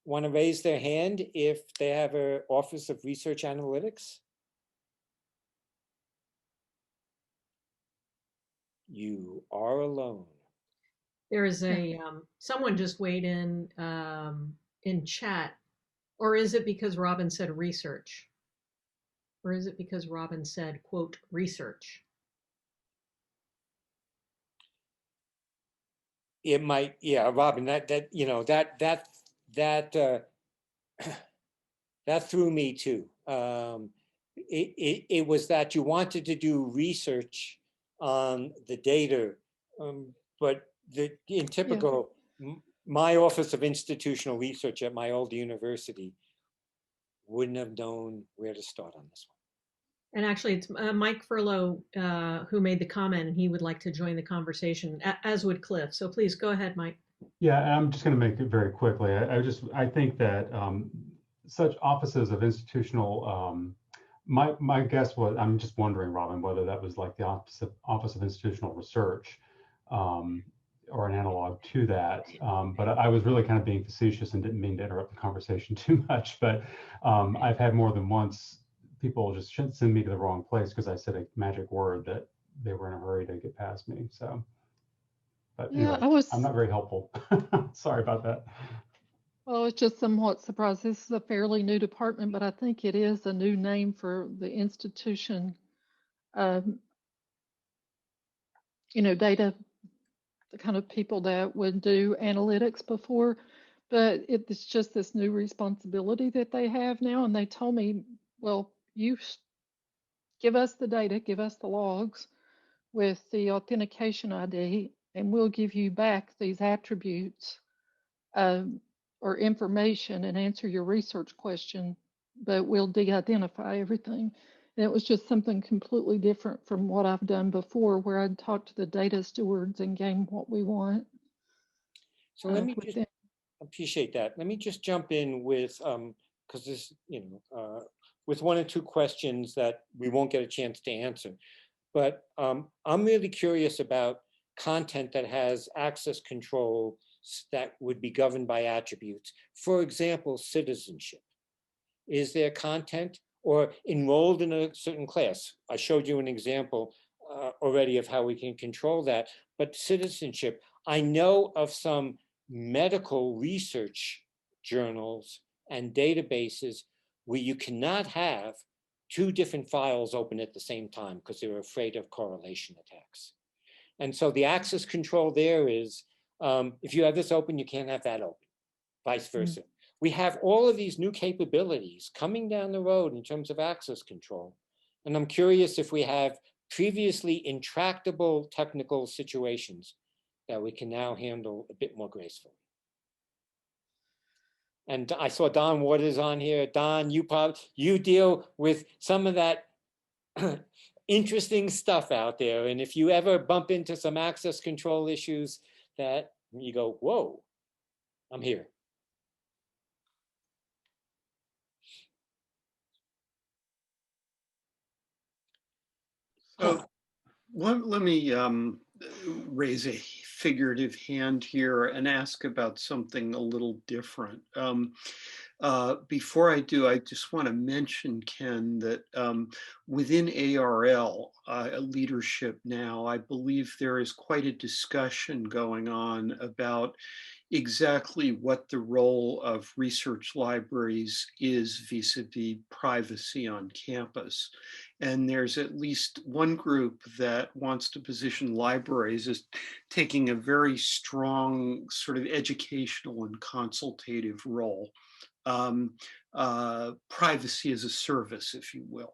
want to raise their hand if they have an Office of Research Analytics? You are alone. There is a someone just weighed in chat, or is it because Robin said research? Or is it because Robin said, quote, research? It might, yeah, Robin, that that threw me too. It was that you wanted to do research on the data, but in Yeah. typical, my Office of Institutional Research at my old university wouldn't have known where to start on this one. And actually, it's Mike Furlow who made the comment, and he would like to join the conversation, as would Cliff. So please go ahead, Mike. Yeah, I'm just going to make it very quickly. I think that such offices of institutional, my guess was, I'm just wondering, Robin, whether that was like the Office of Institutional Research, or an analog to that. But I was really kind of being facetious and didn't mean to interrupt the conversation too much. But I've had more than once people just send me to the wrong place because I said a magic word that they were in a hurry to get past me. So, but Yeah, anyway, I was, I'm not very helpful. Sorry about that. well, I was just somewhat surprised. This is a fairly new department, but I think it is a new name for the institution. Um, data, the kind of people that would do analytics before, but it's just this new responsibility that they have now. And they told me, well, you give us the data, give us the logs with the authentication ID, and we'll give you back these attributes um, or information and answer your research question, but we'll de-identify everything. And it was just something completely different from what I've done before, where I'd talk to the data stewards and gain what we want. So let me with just them. appreciate that. Let me just jump in with, because this, with one or two questions that we won't get a chance to answer. But I'm really curious about content that has access control that would be governed by attributes. For example, citizenship. Is there content or enrolled in a certain class? I showed you an example already of how we can control that. But citizenship, I know of some medical research journals and databases where you cannot have two different files open at the same time because they're afraid of correlation attacks. And so the access control there is, if you have this open, you can't have that open, vice versa. We have all of these new capabilities coming down the road in terms of access control. And I'm curious if we have previously intractable technical situations that we can now handle a bit more gracefully. And I saw Don Waters on here. Don, you deal with some of that interesting stuff out there. And if you ever bump into some access control issues that you go, whoa, I'm here. So let me raise a figurative hand here and ask about something a little different. Before I do, I just want to mention, Ken, that within ARL leadership now, I believe there is quite a discussion going on about exactly what the role of research libraries is vis-a-vis privacy on campus. And there's at least one group that wants to position libraries as taking a very strong sort of educational and consultative role. Privacy as a service, if you will.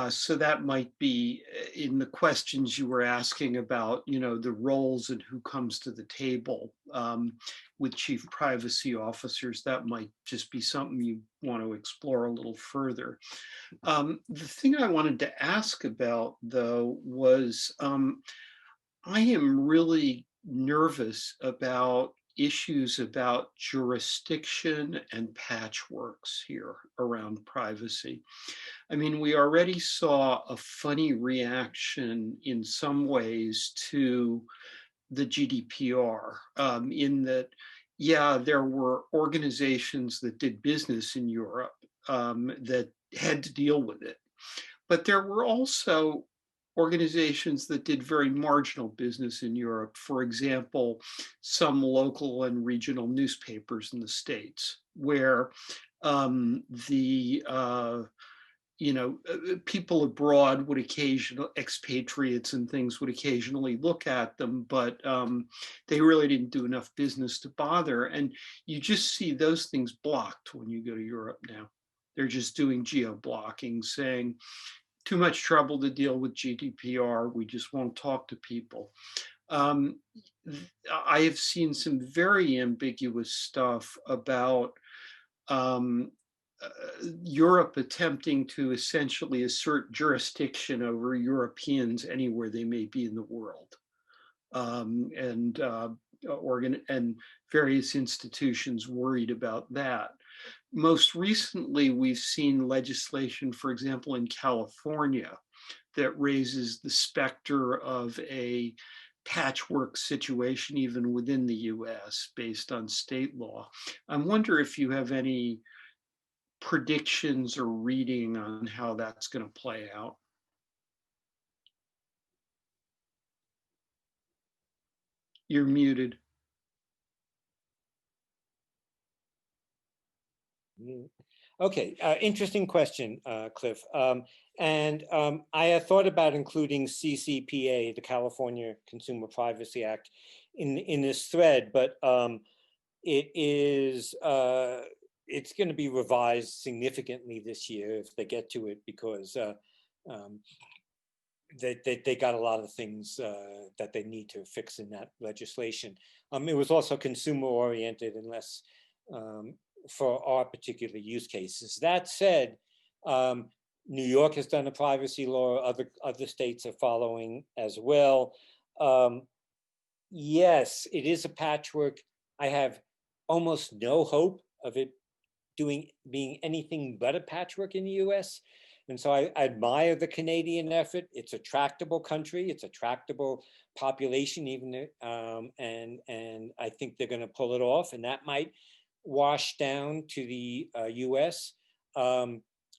So that might be in the questions you were asking about, the roles and who comes to the table with chief privacy officers. That might just be something you want to explore a little further. The thing I wanted to ask about, though, was I am really nervous about issues about jurisdiction and patchworks here around privacy. I mean, we already saw a funny reaction in some ways to the GDPR, in that, yeah, there were organizations that did business in Europe that had to deal with it. But there were also organizations that did very marginal business in Europe. For example, some local and regional newspapers in the States, where the people abroad would occasionally, expatriates and things would occasionally look at them, but they really didn't do enough business to bother. And you just see those things blocked when you go to Europe now. They're just doing geo-blocking, saying, too much trouble to deal with GDPR. We just won't talk to people. Um, I have seen some very ambiguous stuff about um, Europe attempting to essentially assert jurisdiction over Europeans anywhere they may be in the world. And various institutions worried about that. Most recently, we've seen legislation, for example, in California, that raises the specter of a patchwork situation even within the US based on state law. I wonder if you have any predictions or reading on how that's going to play out. You're muted. Okay, interesting question, Cliff. I had thought about including CCPA, the California Consumer Privacy Act, in this thread, but it's going to be revised significantly this year if they get to it, because they got a lot of things that they need to fix in that legislation. It was also consumer oriented and less for our particular use cases. That said, New York has done a privacy law. Other states are following as well. Yes, it is a patchwork. I have almost no hope of it being anything but a patchwork in the US. And so I admire the Canadian effort. It's a tractable country. It's a tractable population, even, and I think they're going to pull it off. And that might wash down to the US.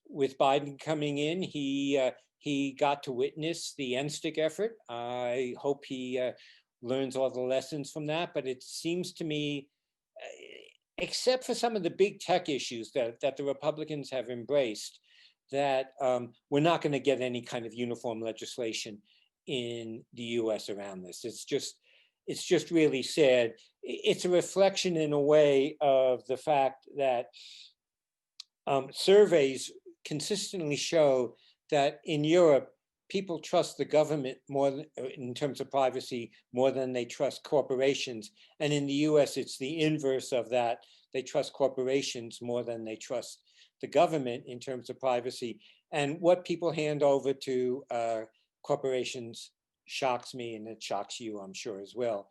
With Biden coming in, he got to witness the NSTIC effort. I hope he learns all the lessons from that. But it seems to me, except for some of the big tech issues that the Republicans have embraced, that we're not going to get any kind of uniform legislation in the US around this. It's just really sad. It's a reflection in a way of the fact that surveys consistently show that in Europe, people trust the government more in terms of privacy more than they trust corporations. And in the US, it's the inverse of that. They trust corporations more than they trust the government in terms of privacy. And what people hand over to corporations shocks me, and it shocks you, I'm sure, as well.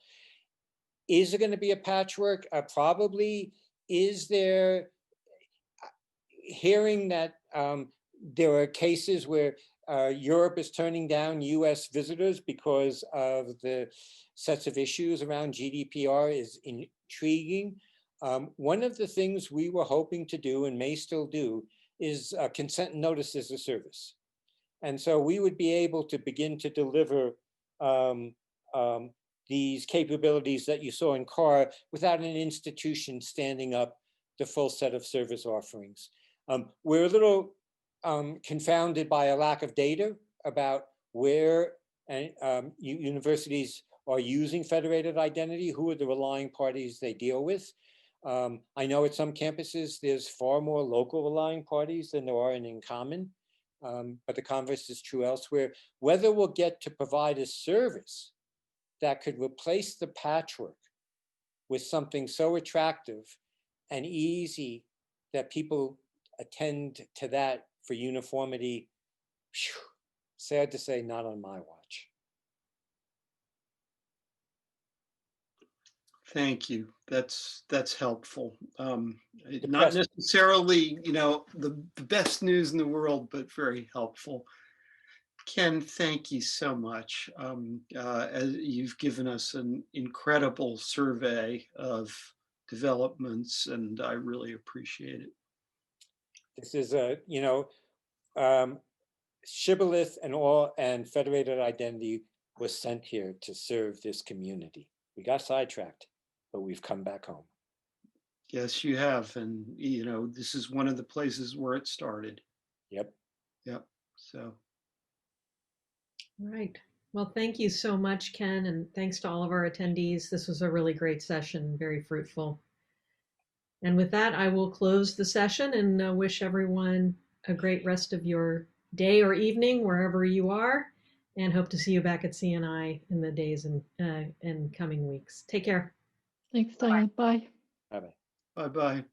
Is there going to be a patchwork? Probably. Is there, hearing that there are cases where Europe is turning down US visitors because of the sets of issues around GDPR is intriguing. One of the things we were hoping to do and may still do is consent and notice as a service. And so we would be able to begin to deliver these capabilities that you saw in CAR without an institution standing up the full set of service offerings. We're a little confounded by a lack of data about where universities are using federated identity, who are the relying parties they deal with. I know at some campuses, there's far more local relying parties than there are in common, but the converse is true elsewhere. Whether we'll get to provide a service that could replace the patchwork with something so attractive and easy that people attend to that for uniformity, whew, sad to say, not on my watch. Thank you. That's helpful. Not necessarily, the best news in the world, but very helpful. Ken, thank you so much. You've given us an incredible survey of developments, and I really appreciate it. This is Shibboleth and Federated Identity was sent here to serve this community. We got sidetracked, but we've come back home. Yes, you have. And, this is one of the places where it started. Yep. Yep. So. All right. Well, thank you so much, Ken, and thanks to all of our attendees. This was a really great session, very fruitful. And with that, I will close the session and wish everyone a great rest of your day or evening, wherever you are, and hope to see you back at CNI in the days and coming weeks. Take care. Thanks, Diane. Bye. Bye-bye. Bye-bye.